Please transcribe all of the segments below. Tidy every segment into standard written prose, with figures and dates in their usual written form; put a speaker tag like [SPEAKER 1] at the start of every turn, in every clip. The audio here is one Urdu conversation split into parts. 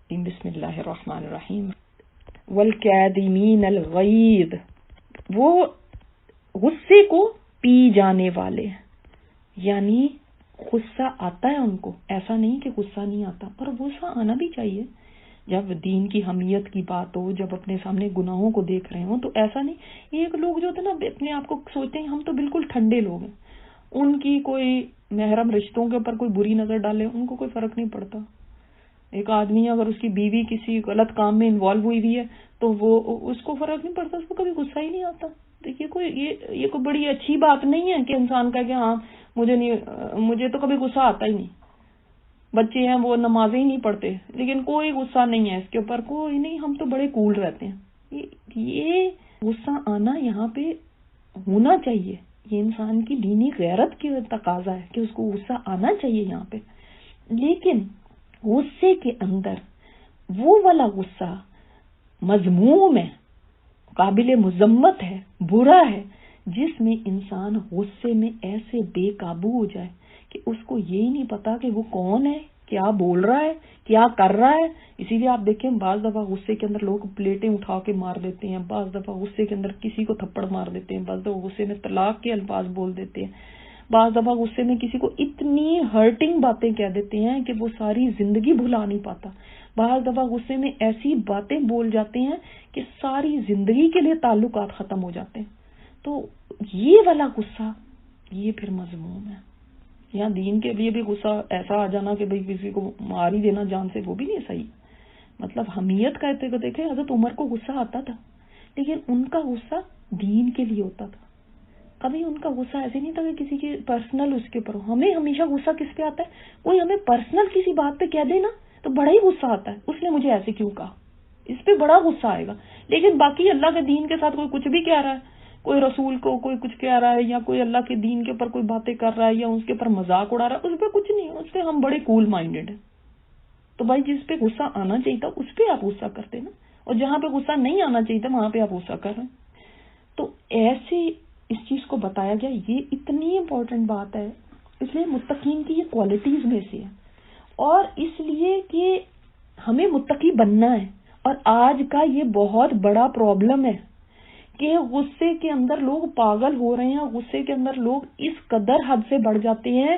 [SPEAKER 1] بسم اللہ الرحمن الرحیم. والکاظمین الغیظ، وہ غصے کو پی جانے والے، یعنی غصہ آتا ہے ان کو، ایسا نہیں کہ غصہ نہیں آتا، پر غصہ آنا بھی چاہیے. جب دین کی حمیت کی بات ہو، جب اپنے سامنے گناہوں کو دیکھ رہے ہوں تو ایسا نہیں. ایک لوگ جو ہوتے ہیں نا اپنے آپ کو سوچتے ہیں ہم تو بالکل ٹھنڈے لوگ ہیں، ان کی کوئی محرم رشتوں کے اوپر کوئی بری نظر ڈالے ان کو کوئی فرق نہیں پڑتا. ایک آدمی اگر اس کی بیوی کسی غلط کام میں انوالو ہوئی ہوئی ہے تو وہ اس کو فرق نہیں پڑتا، اس کو کبھی غصہ ہی نہیں آتا. دیکھیے یہ کوئی بڑی اچھی بات نہیں ہے کہ انسان کا کہ ہاں مجھے تو کبھی غصہ آتا ہی نہیں. بچے ہیں وہ نمازیں ہی نہیں پڑھتے لیکن کوئی غصہ نہیں ہے اس کے اوپر، کوئی نہیں، ہم تو بڑے کول رہتے ہیں. یہ غصہ آنا یہاں پہ ہونا چاہیے، یہ انسان کی دینی غیرت کی تقاضا ہے کہ اس کو غصہ آنا چاہیے یہاں پہ. لیکن غصے کے اندر وہ والا غصہ مذموم ہے، قابل مذمت ہے، برا ہے، جس میں انسان غصے میں ایسے بے قابو ہو جائے کہ اس کو یہی نہیں پتا کہ وہ کون ہے، کیا بول رہا ہے، کیا کر رہا ہے. اسی لیے آپ دیکھیں بعض دفعہ غصے کے اندر لوگ پلیٹیں اٹھا کے مار دیتے ہیں، بعض دفعہ غصے کے اندر کسی کو تھپڑ مار دیتے ہیں، بعض دفعہ غصے میں طلاق کے الفاظ بول دیتے ہیں، بعض دفعہ غصے میں کسی کو اتنی ہرٹنگ باتیں کہہ دیتے ہیں کہ وہ ساری زندگی بھلا نہیں پاتا. بعض دفعہ غصے میں ایسی باتیں بول جاتے ہیں کہ ساری زندگی کے لیے تعلقات ختم ہو جاتے ہیں. تو یہ والا غصہ یہ پھر مذموم ہے. یہاں دین کے لیے بھی غصہ ایسا آ جانا کہ بھئی کسی کو مار ہی دینا جان سے، وہ بھی نہیں صحیح. مطلب حمیت کا دیکھیں حضرت عمر کو غصہ آتا تھا لیکن ان کا غصہ دین کے لیے ہوتا تھا. کبھی ان کا غصہ ایسے نہیں تھا کہ کسی کی پرسنل اس کے اوپر ہو. ہمیں ہمیشہ غصہ کس پہ آتا ہے؟ کوئی ہمیں پرسنل کسی بات پہ کہہ دے نا تو بڑا ہی غصہ آتا ہے، اس نے مجھے ایسے کیوں کہا، اس پہ بڑا غصہ آئے گا. لیکن باقی اللہ کے دین کے ساتھ کوئی کچھ بھی کہہ رہا ہے، کوئی رسول کو کوئی کچھ کہہ رہا ہے یا کوئی اللہ کے دین کے اوپر کوئی باتیں کر رہا ہے یا اس کے اوپر مذاق اڑا رہا ہے، اس پہ کچھ نہیں، اس پہ ہم بڑے کول مائنڈیڈ ہیں. تو بھائی جس پہ غصہ آنا چاہیے تھا اس پہ آپ غصہ کرتے نا، اور جہاں پہ غصہ نہیں آنا چاہیے تھا وہاں پہ آپ غصہ کر رہے ہیں. تو ایسے اس چیز کو بتایا گیا، یہ اتنی امپورٹنٹ بات ہے، اس لیے متقین کی یہ کوالٹیز میں سے ہے، اور اس لیے کہ ہمیں متقی بننا ہے. اور آج کا یہ بہت بڑا پرابلم ہے کہ غصے کے اندر لوگ پاگل ہو رہے ہیں، غصے کے اندر لوگ اس قدر حد سے بڑھ جاتے ہیں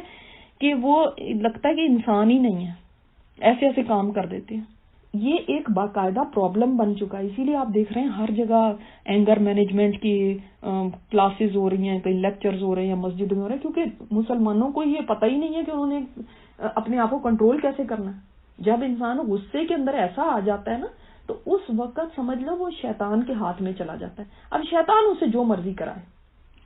[SPEAKER 1] کہ وہ لگتا ہے کہ انسان ہی نہیں ہے، ایسے ایسے کام کر دیتے ہیں. یہ ایک باقاعدہ پرابلم بن چکا ہے. اسی لیے آپ دیکھ رہے ہیں ہر جگہ اینگر مینجمنٹ کی کلاسز ہو رہی ہیں، کئی لیکچرز ہو رہے ہیں، مسجد میں ہو رہے ہیں، کیونکہ مسلمانوں کو یہ پتہ ہی نہیں ہے کہ انہوں نے اپنے آپ کو کنٹرول کیسے کرنا ہے. جب انسان غصے کے اندر ایسا آ جاتا ہے نا تو اس وقت سمجھ لو وہ شیطان کے ہاتھ میں چلا جاتا ہے. اب شیطان اسے جو مرضی کرائے،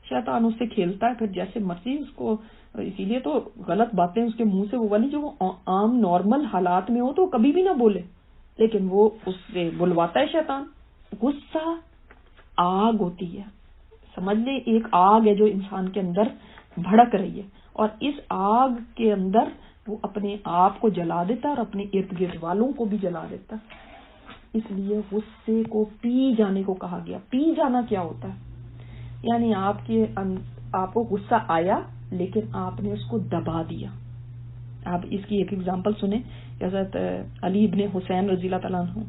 [SPEAKER 1] شیطان اس سے کھیلتا ہے پھر جیسے مرضی اس کو. اسی لیے تو غلط باتیں اس کے منہ سے وہ والی جو عام نارمل حالات میں ہو تو کبھی بھی نہ بولے، لیکن وہ اس سے بلواتا ہے شیطان. غصہ آگ ہوتی ہے، سمجھ لیں ایک آگ ہے جو انسان کے اندر بھڑک رہی ہے، اور اس آگ کے اندر وہ اپنے آپ کو جلا دیتا ہے اور اپنے ارد گرد والوں کو بھی جلا دیتا ہے. اس لیے غصے کو پی جانے کو کہا گیا. پی جانا کیا ہوتا ہے؟ یعنی آپ کو غصہ آیا لیکن آپ نے اس کو دبا دیا. آپ اس کی ایک ایگزامپل سنیں. حضرت علی ابن حسین رضی اللہ تعالیٰ عنہ،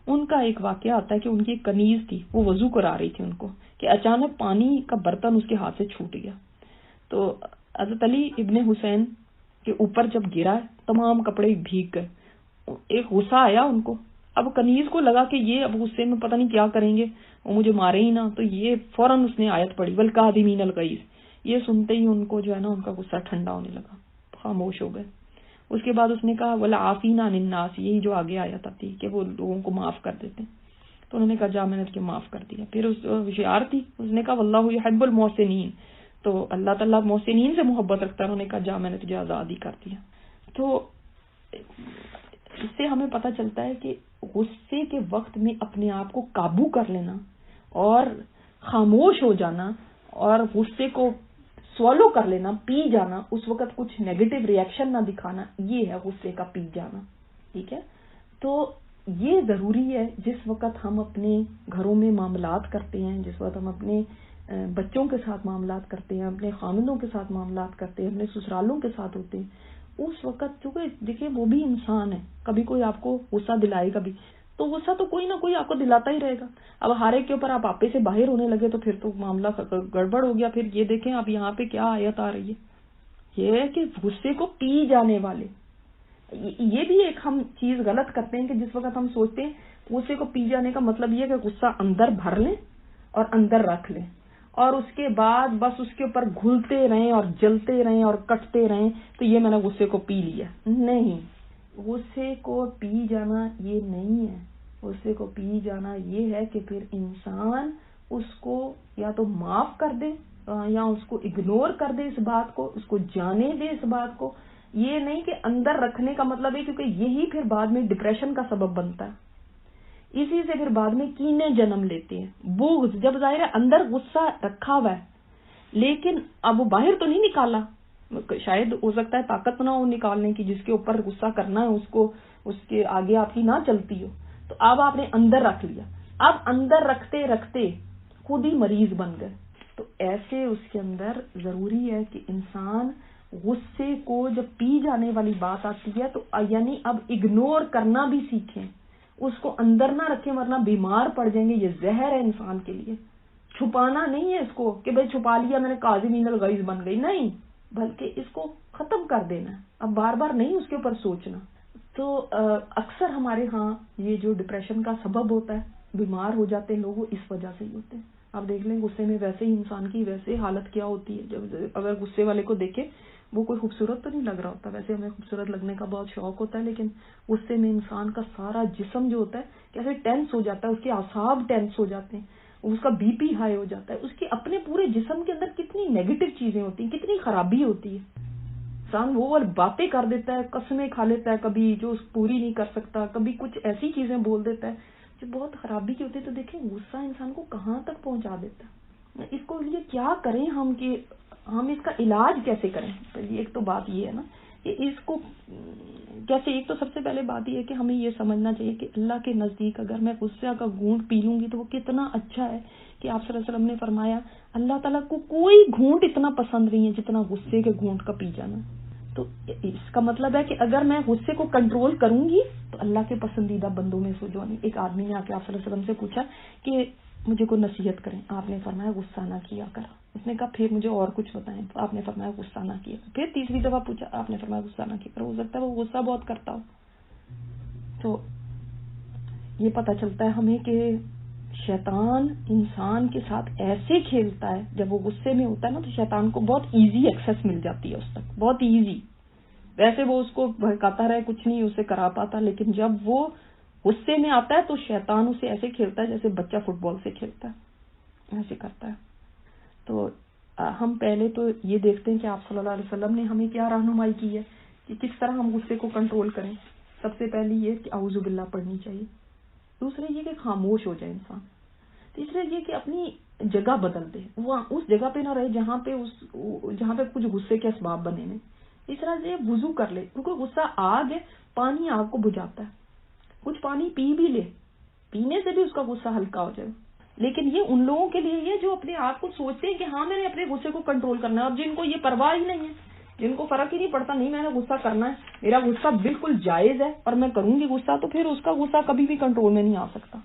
[SPEAKER 1] ان کا ایک واقعہ آتا ہے کہ ان کی ایک کنیز تھی، وہ وضو کرا رہی تھی ان کو، کہ اچانک پانی کا برتن اس کے ہاتھ سے چھوٹ گیا. تو حضرت علی ابن حسین کے اوپر جب گرا تمام کپڑے بھیگ گئے. ایک غصہ آیا ان کو. اب کنیز کو لگا کہ یہ اب غصے میں پتہ نہیں کیا کریں گے، وہ مجھے مارے ہی نہ. تو یہ فوراً اس نے آیت پڑھی والکاظمین الغیظ. یہ سنتے ہی ان کو جو ہے نا ان کا غصہ ٹھنڈا ہونے لگا، خاموش ہو گئے. اس کے بعد اس نے کہا والعافین عن الناس، یہی جو آگے آیت آتی کہ وہ لوگوں کو معاف کر دیتے ہیں. تو انہوں نے کہا جا میں نے تجھے معاف کر دیا. پھر اس ہوشیار تھی، اس نے کہا واللہ یحب المحسنین، تو اللہ تعالیٰ محسنین سے محبت رکھتا ہے. انہوں نے کہا جا میں نے تجھے آزاد ہی کر دیا. تو اس سے ہمیں پتہ چلتا ہے کہ غصے کے وقت میں اپنے آپ کو قابو کر لینا اور خاموش ہو جانا اور غصے کو سوالو کر لینا، پی جانا، اس وقت کچھ نیگیٹو ریئیکشن نہ دکھانا، یہ ہے غصے کا پی جانا. ٹھیک ہے، تو یہ ضروری ہے جس وقت ہم اپنے گھروں میں معاملات کرتے ہیں، جس وقت ہم اپنے بچوں کے ساتھ معاملات کرتے ہیں، اپنے خاندانوں کے ساتھ معاملات کرتے ہیں، اپنے سسرالوں کے ساتھ ہوتے ہیں، اس وقت چونکہ دیکھیں وہ بھی انسان ہے, کبھی کوئی آپ کو غصہ دلائے گا بھی, تو غصہ تو کوئی نہ کوئی آپ کو دلاتا ہی رہے گا. اب ہر ایک کے اوپر آپ آپے سے باہر ہونے لگے تو پھر تو معاملہ گڑبڑ ہو گیا. پھر یہ دیکھیں اب یہاں پہ کیا آیت آ رہی ہے, یہ ہے کہ غصے کو پی جانے والے. یہ بھی ایک ہم چیز غلط کرتے ہیں کہ جس وقت ہم سوچتے ہیں غصے کو پی جانے کا مطلب یہ کہ غصہ اندر بھر لیں اور اندر رکھ لیں اور اس کے بعد بس اس کے اوپر گھلتے رہیں اور جلتے رہیں اور کٹتے رہیں, تو یہ میں نے غصے کو پی لیا. نہیں, غصے کو پی جانا یہ نہیں ہے. غصے کو پی جانا یہ ہے کہ پھر انسان اس کو یا تو معاف کر دے یا اس کو اگنور کر دے, اس بات کو, اس کو جانے دے اس بات کو. یہ نہیں کہ اندر رکھنے کا مطلب ہے, کیونکہ یہی پھر بعد میں ڈپریشن کا سبب بنتا ہے. اسی سے پھر بعد میں کینے جنم لیتے ہیں, بغض. جب ظاہر ہے اندر غصہ رکھا ہوا ہے لیکن اب وہ باہر تو نہیں نکالا, شاید ہو سکتا ہے طاقت نہ ہو نکالنے کی, جس کے اوپر غصہ کرنا ہے اس کو, اس کے آگے آپ کی نہ چلتی ہو, تو اب آپ نے اندر رکھ لیا. اب اندر رکھتے رکھتے خود ہی مریض بن گئے. تو ایسے اس کے اندر ضروری ہے کہ انسان غصے کو جب پی جانے والی بات آتی ہے تو یعنی اب اگنور کرنا بھی سیکھیں, اس کو اندر نہ رکھیں ورنہ بیمار پڑ جائیں گے. یہ زہر ہے انسان کے لیے. چھپانا نہیں ہے اس کو کہ بھئی چھپا لیا میں نے کاظمین الغیظ بن گئی, نہیں, بلکہ اس کو ختم کر دینا ہے. اب بار بار نہیں اس کے اوپر سوچنا. تو اکثر ہمارے ہاں یہ جو ڈپریشن کا سبب ہوتا ہے, بیمار ہو جاتے ہیں لوگ, وہ اس وجہ سے ہی ہوتے ہیں. آپ دیکھ لیں غصے میں ویسے ہی انسان کی ویسے حالت کیا ہوتی ہے. جب اگر غصے والے کو دیکھیں وہ کوئی خوبصورت تو نہیں لگ رہا ہوتا, ویسے ہمیں خوبصورت لگنے کا بہت شوق ہوتا ہے, لیکن غصے میں انسان کا سارا جسم جو ہوتا ہے کیسے ٹینس ہو جاتا ہے, اس کے اعصاب ٹینس ہو جاتے ہیں, اس کا بی پی ہائی ہو جاتا ہے, اس کے اپنے پورے جسم کے اندر کتنی نیگیٹو چیزیں ہوتی ہیں, کتنی خرابی ہوتی ہے. انسان وہ باتیں کر دیتا ہے, قسمیں کھا لیتا ہے کبھی جو پوری نہیں کر سکتا, کبھی کچھ ایسی چیزیں بول دیتا ہے جو بہت خرابی کی ہوتی ہے. تو دیکھیں غصہ انسان کو کہاں تک پہنچا دیتا ہے. اس کو لیے کیا کریں ہم کہ ہم اس کا علاج کیسے کریں. ایک تو بات یہ ہے نا کہ اس کو کیسے, ایک تو سب سے پہلے بات یہ ہے کہ ہمیں یہ سمجھنا چاہیے کہ اللہ کے نزدیک اگر میں غصہ کا گھونٹ پی لوں گی تو وہ کتنا اچھا ہے. کہ آپ صلی اللہ علیہ وسلم نے فرمایا اللہ تعالیٰ کو کوئی گھونٹ اتنا پسند نہیں ہے جتنا غصے کے گھونٹ کا پی جانا. تو اس کا مطلب ہے کہ اگر میں غصے کو کنٹرول کروں گی تو اللہ کے پسندیدہ بندوں میں سے جو. ایک آدمی نے آ کے آپ صلی اللہ علیہ وسلم سے پوچھا کہ مجھے کوئی نصیحت کریں. آپ نے فرمایا غصہ نہ کیا کر. اس نے کہا پھر مجھے اور کچھ بتائیں. آپ نے فرمایا غصہ نہ کیا. پھر تیسری دفعہ پوچھا, آپ نے فرمایا غصہ نہ کیا کر. ہو سکتا ہے وہ غصہ بہت کرتا ہو. تو یہ پتہ چلتا ہے ہمیں کہ شیطان انسان کے ساتھ ایسے کھیلتا ہے, جب وہ غصے میں ہوتا ہے نا تو شیطان کو بہت ایزی ایکسیس مل جاتی ہے اس تک, بہت ایزی. ویسے وہ اس کو بہکاتا رہے کچھ نہیں اسے کرا پاتا, لیکن جب وہ غصے میں آتا ہے تو شیطان اسے ایسے کھیلتا ہے جیسے بچہ فٹ بال سے کھیلتا ہے, ایسے کرتا ہے. تو ہم پہلے تو یہ دیکھتے ہیں کہ آپ صلی اللہ علیہ وسلم نے ہمیں کیا رہنمائی کی ہے کہ کس طرح ہم غصے کو کنٹرول کریں. سب سے پہلی یہ کہ اعوذ باللہ پڑھنی چاہیے. دوسرے یہ کہ خاموش ہو جائے انسان. تیسرے یہ کہ اپنی جگہ بدل دے, وہ اس جگہ پہ نہ رہے جہاں پہ کچھ غصے کے اسباب بنے ہیں. تیسرا یہ وضو کر لے, کیونکہ غصہ آگ ہے, پانی آگ کو بجھاتا ہے. کچھ پانی پی بھی لے, پینے سے بھی اس کا غصہ ہلکا ہو جائے. لیکن یہ ان لوگوں کے لیے یہ جو اپنے آپ کو سوچتے ہیں کہ ہاں میں نے اپنے غصے کو کنٹرول کرنا ہے, اور جن کو یہ پرواہ ہی نہیں ہے, جن کو فرق ہی نہیں پڑتا, نہیں میں نے غصہ کرنا ہے, میرا غصہ بالکل جائز ہے اور میں کروں گی غصہ, تو پھر اس کا غصہ کبھی بھی کنٹرول میں نہیں آ سکتا.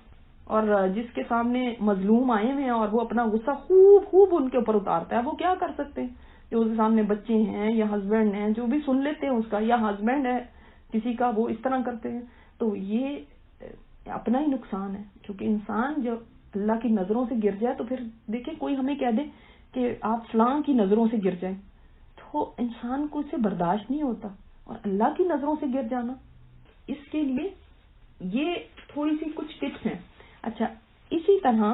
[SPEAKER 1] اور جس کے سامنے مظلوم آئے ہوئے ہیں اور وہ اپنا غصہ خوب ان کے اوپر اتارتا ہے, وہ کیا کر سکتے ہیں. جو اس کے سامنے بچے ہیں یا ہسبینڈ ہیں جو بھی سن لیتے ہیں اس کا, یا ہسبینڈ ہے کسی کا, وہ اس طرح کرتے ہیں, تو یہ اپنا ہی نقصان ہے. کیونکہ انسان جو اللہ کی نظروں سے گر جائے, تو پھر دیکھیں کوئی ہمیں کہہ دے کہ آپ فلاں کی نظروں سے گر جائیں, تو انسان کو اسے برداشت نہیں ہوتا. اور اللہ کی نظروں سے گر جانا, اس کے لیے یہ تھوڑی سی کچھ ٹپس ہیں. اچھا, اسی طرح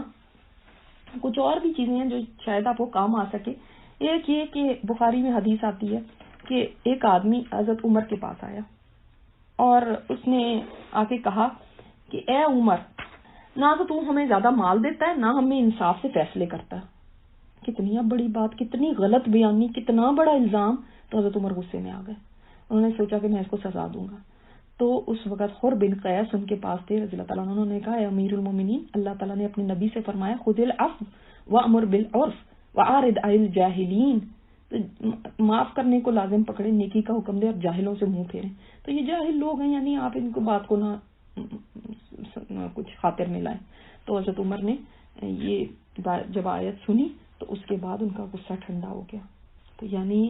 [SPEAKER 1] کچھ اور بھی چیزیں ہیں جو شاید آپ کو کام آ سکے. ایک یہ کہ بخاری میں حدیث آتی ہے کہ ایک آدمی حضرت عمر کے پاس آیا اور اس نے آ کے کہا کہ اے عمر, نہ تو ہمیں زیادہ مال دیتا ہے, نہ ہمیں انصاف سے فیصلے کرتا. کتنی بڑی بات, کتنی غلط بیانی, کتنا بڑا الزام. تو حضرت عمر غصے میں آ گئے. انہوں نے سوچا کہ میں اس کو سزا دوں گا. تو اس وقت حر بن قیس ان کے پاس تھے رضی اللہ تعالیٰ. انہوں نے کہا اے امیر المومنین, اللہ تعالیٰ نے اپنے نبی سے فرمایا خذ العفو وامر بالعرف واعرض عن الجاہلین, تو معاف کرنے کو لازم پکڑے، نیکی کا حکم دے اور جاہلوں سے منہ پھیریں. تو یہ جاہل لوگ ہیں، یعنی آپ ان کو بات کو نہ کچھ خاطر میں لائیں. تو حضرت عمر نے یہ جب آیت سنی تو اس کے بعد ان کا غصہ ٹھنڈا ہو گیا. تو یعنی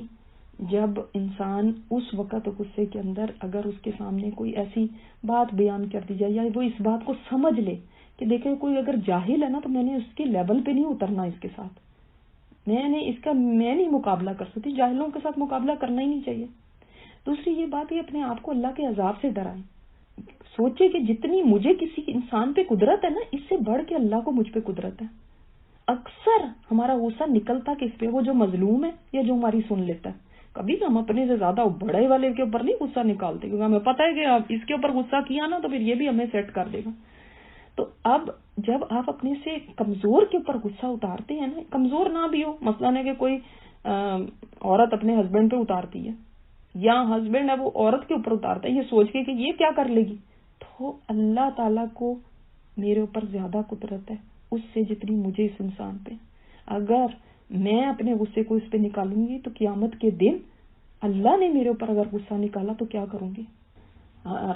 [SPEAKER 1] جب انسان اس وقت غصے کے اندر اگر اس کے سامنے کوئی ایسی بات بیان کر دی جائے یا وہ اس بات کو سمجھ لے کہ دیکھیں کوئی اگر جاہل ہے نا تو میں نے اس کے لیول پہ نہیں اترنا، اس کے ساتھ میں نہیں مقابلہ کر سکتی. جاہلوں کے ساتھ مقابلہ کرنا ہی نہیں چاہیے. دوسری یہ بات ہے اپنے آپ کو اللہ کے عذاب سے ڈرائیں. سوچے کہ جتنی مجھے کسی انسان پہ قدرت ہے نا، اس سے بڑھ کے اللہ کو مجھ پہ قدرت ہے. اکثر ہمارا غصہ نکلتا کس پہ؟ وہ جو مظلوم ہے یا جو ہماری سن لیتا ہے. کبھی ہم اپنے سے زیادہ بڑے والے کے اوپر نہیں غصہ نکالتے، کیونکہ ہمیں پتہ ہے کہ آپ اس کے اوپر غصہ کیا نا تو پھر یہ بھی ہمیں سیٹ کر دے گا. تو اب جب آپ اپنے سے کمزور کے اوپر غصہ اتارتے ہیں نا، کمزور نہ بھی ہو، مثلا ہے کہ کوئی عورت اپنے ہسبینڈ پہ اتارتی ہے یا ہسبینڈ ہے وہ عورت کے اوپر اتارتا ہے یہ سوچ کے کہ یہ کیا کر لے گی، تو اللہ تعالیٰ کو میرے اوپر زیادہ قدرت ہے اس سے جتنی مجھے اس انسان پہ. اگر میں اپنے غصے کو اس پہ نکالوں گی تو قیامت کے دن اللہ نے میرے اوپر اگر غصہ نکالا تو کیا کروں گی. اور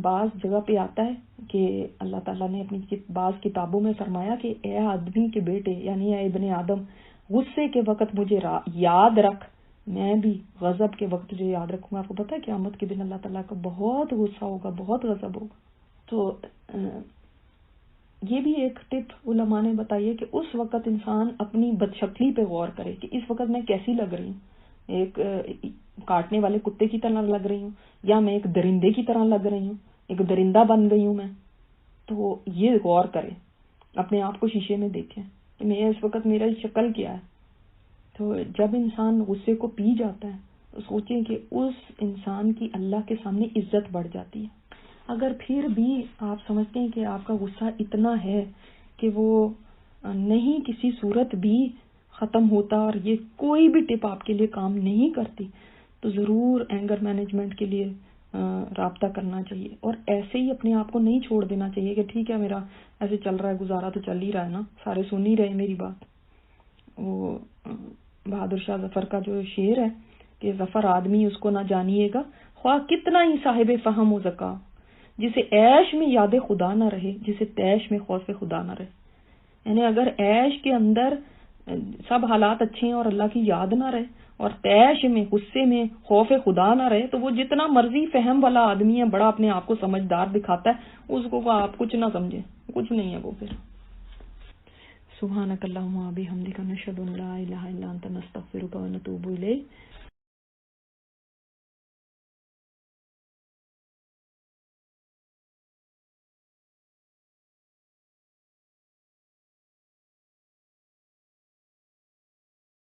[SPEAKER 1] بعض جگہ پہ آتا ہے کہ اللہ تعالیٰ نے اپنی بعض کتابوں میں فرمایا کہ اے آدمی کے بیٹے، یعنی اے ابن آدم، غصے کے وقت مجھے یاد رکھ، میں بھی غضب کے وقت تجھے یاد رکھوں گا. آپ کو پتا ہے قیامت کے دن اللہ تعالیٰ کا بہت غصہ ہوگا، بہت غضب ہوگا. تو یہ بھی ایک ٹپ علماء نے بتائی ہے کہ اس وقت انسان اپنی بدشکلی پہ غور کرے کہ اس وقت میں کیسی لگ رہی ہوں، ایک کاٹنے والے کتے کی طرح لگ رہی ہوں یا میں ایک درندے کی طرح لگ رہی ہوں، ایک درندہ بن گئی ہوں میں. تو یہ غور کرے، اپنے آپ کو شیشے میں دیکھیں کہ میں اس وقت میرا شکل کیا ہے. تو جب انسان غصے کو پی جاتا ہے تو سوچیں کہ اس انسان کی اللہ کے سامنے عزت بڑھ جاتی ہے. اگر پھر بھی آپ سمجھتے ہیں کہ آپ کا غصہ اتنا ہے کہ وہ نہیں کسی صورت بھی ختم ہوتا اور یہ کوئی بھی ٹپ آپ کے لیے کام نہیں کرتی، تو ضرور اینگر مینجمنٹ کے لیے رابطہ کرنا چاہیے. اور ایسے ہی اپنے آپ کو نہیں چھوڑ دینا چاہیے کہ ٹھیک ہے میرا ایسے چل رہا ہے، گزارا تو چل ہی رہا ہے نا، سارے سن ہی رہے میری بات. وہ بہادر شاہ ظفر کا جو شعر ہے کہ ظفر آدمی اس کو نہ جانیے گا، خواہ کتنا ہی صاحب فہم و ذکا، جسے عیش میں یاد خدا نہ رہے، جسے تیش میں خوف خدا نہ رہے. یعنی اگر عیش کے اندر سب حالات اچھے ہیں اور اللہ کی یاد نہ رہے اور تیش میں غصے میں خوف خدا نہ رہے، تو وہ جتنا مرضی فہم والا آدمی ہے، بڑا اپنے آپ کو سمجھدار دکھاتا ہے، اس کو آپ کچھ نہ سمجھیں، کچھ نہیں ہے وہ. پھر سبحانک اللہم و بحمدک، نشہد ان لا الہ الا انت، نستغفرک و نتوب الیک.